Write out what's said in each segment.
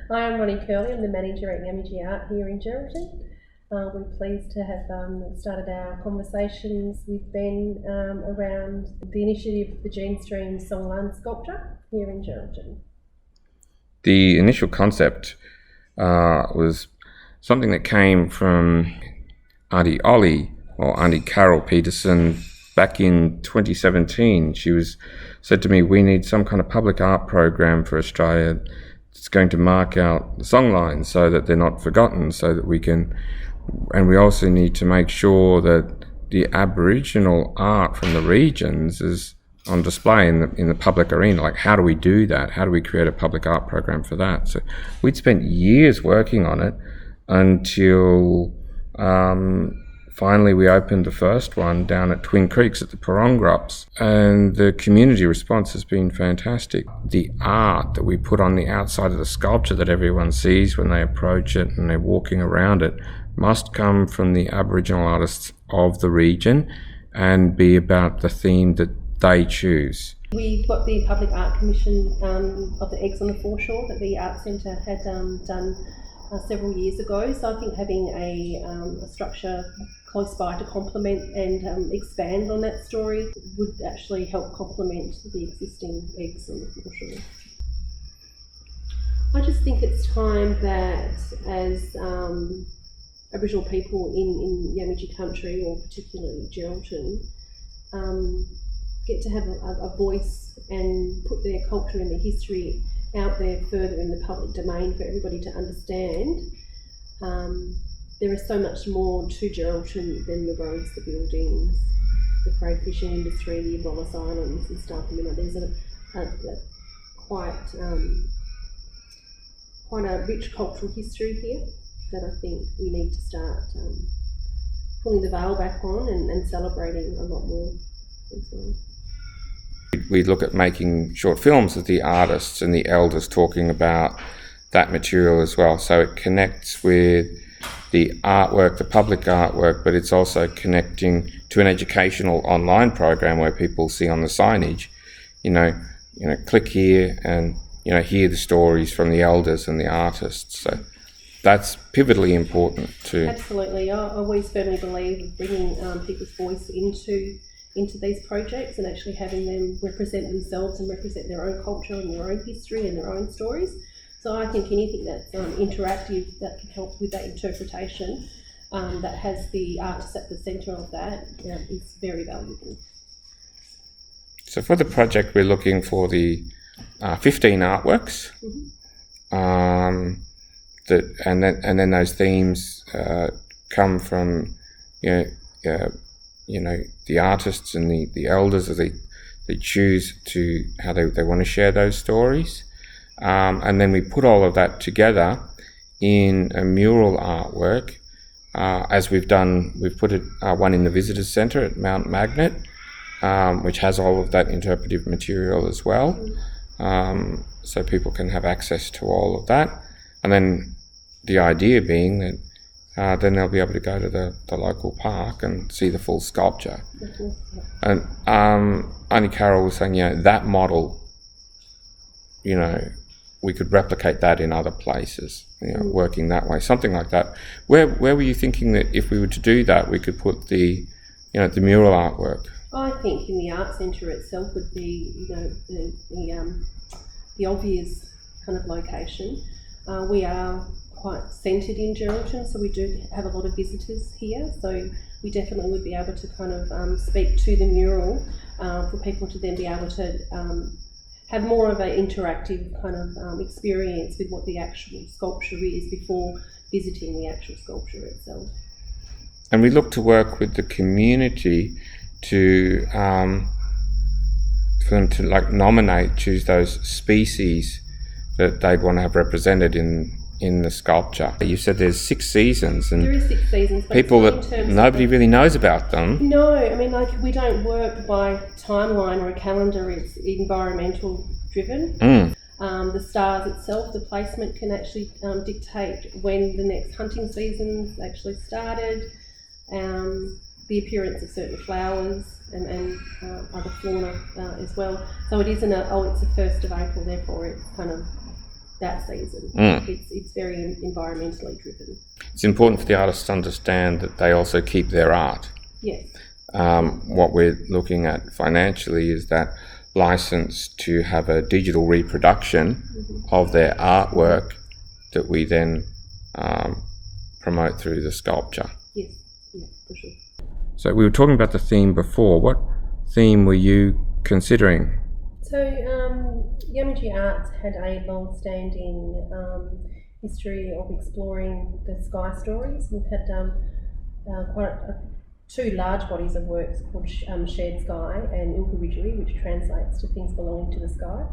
I am Roni Kerley. I'm the manager at Yamaji Art here in Geraldton. We're pleased to have started our conversations with Ben around the initiative of the Genestreams Songlines sculpture here in Geraldton. The initial concept was something that came from Auntie Ollie, or Auntie Carol Peterson, back in 2017. She said to me, we need some kind of public art program for Australia. It's going to mark out the songlines so that they're not forgotten, so that we can, and we also need to make sure that the Aboriginal art from the regions is on display in the public arena. Like, how do we do that? How do we create a public art program for that? So we'd spent years working on it until finally we opened the first one down at Twin Creeks at the Porongrups, and the community response has been fantastic. The art that we put on the outside of the sculpture that everyone sees when they approach it and they're walking around it must come from the Aboriginal artists of the region and be about the theme that they choose. We've got the Public Art Commission of the Eggs on the Foreshore that the Art Centre had done several years ago. So I think having a structure close by to complement and expand on that story would actually help complement the existing Eggs on the Foreshore. I just think it's time that as Aboriginal people in Yamaji country, or particularly Geraldton, get to have a voice and put their culture and their history out there further in the public domain for everybody to understand. There is so much more to Geraldton than the roads, the buildings, the crayfishing industry, the Wallace Islands and stuff. I mean, there's quite a rich cultural history here that I think we need to start pulling the veil back on and celebrating a lot more as well. We look at making short films with the artists and the elders talking about that material as well. So it connects with the artwork, the public artwork, but it's also connecting to an educational online program where people see on the signage, click here and, hear the stories from the elders and the artists. So that's pivotally important too. Absolutely. I always firmly believe in bringing people's voice into these projects and actually having them represent themselves and represent their own culture and their own history and their own stories. So I think anything that's interactive that can help with that interpretation, that has the artist at the centre of that, is very valuable. So for the project, we're looking for the 15 artworks, and then those themes come from the artists and the elders as they choose to how they want to share those stories, and then we put all of that together in a mural artwork, as we've done. We've put it one in the visitors centre at Mount Magnet, which has all of that interpretive material as well, so people can have access to all of that. And then the idea being that then they'll be able to go to the local park and see the full sculpture. And Auntie Carol was saying, that model, we could replicate that in other places, working that way, something like that. Where were you thinking that if we were to do that, we could put the mural artwork? I think in the art centre itself would be, the obvious kind of location. We are quite centred in Geraldton, so we do have a lot of visitors here, so we definitely would be able to kind of speak to the mural for people to then be able to have more of an interactive kind of experience with what the actual sculpture is before visiting the actual sculpture itself. And we look to work with the community to for them to choose those species that they'd want to have represented in the sculpture. You said there's 6 seasons, and there is 6 seasons, but people that nobody really knows about them. No, I mean, we don't work by timeline or a calendar. It's environmental driven. The stars itself, the placement can actually dictate when the next hunting season's actually started. The appearance of certain flowers and other fauna as well. So it isn't it's the 1st of April, therefore it's kind of that season. It's very environmentally driven. It's important for the artists to understand that they also keep their art. Yes. What we're looking at financially is that license to have a digital reproduction of their artwork that we then promote through the sculpture. Yes, yeah, for sure. So we were talking about the theme before. What theme were you considering? So Yamaji Arts had a long-standing history of exploring the sky stories. We've had two large bodies of works called Shared Sky and Ilkaridgeri, which translates to things belonging to the sky,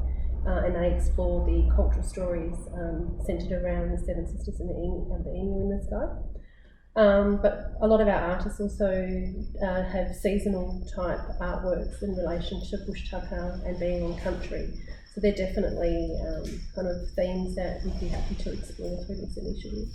and they explore the cultural stories centred around the Seven Sisters and the emu in the sky. But a lot of our artists also have seasonal type artworks in relation to bush tucker and being on country. So they're definitely kind of themes that we'd be happy to explore through this initiative.